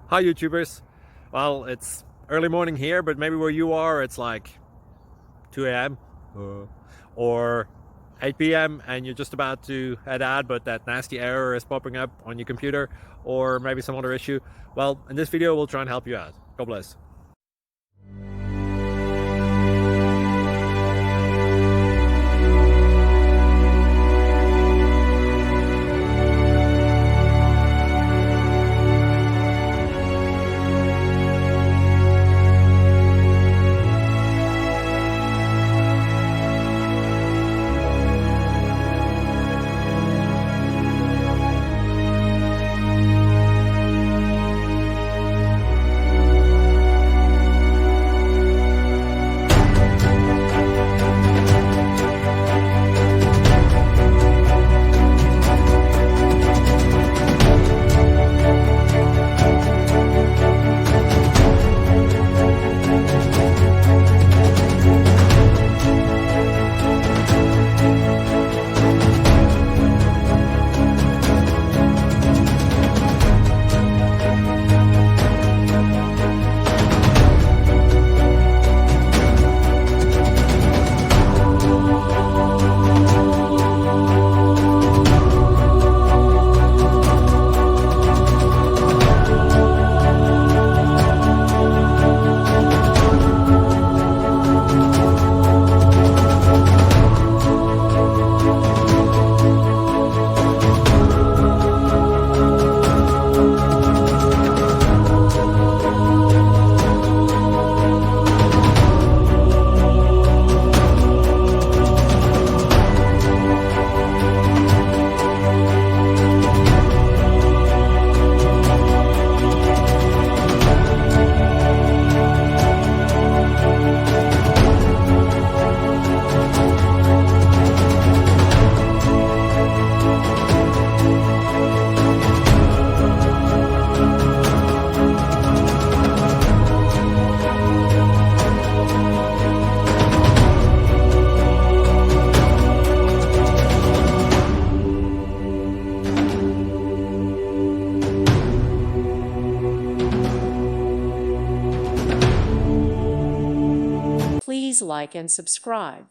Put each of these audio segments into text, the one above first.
Hi YouTubers. Well, it's early morning here, but maybe where you are it's like 2 a.m. or 8 p.m. and you're just about to head out, but that nasty error is popping up on your computer, or maybe some other issue. Well, in this video we'll try and help you out. God bless. Please like and subscribe.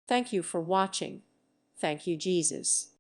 Thank you for watching. Thank you, Jesus.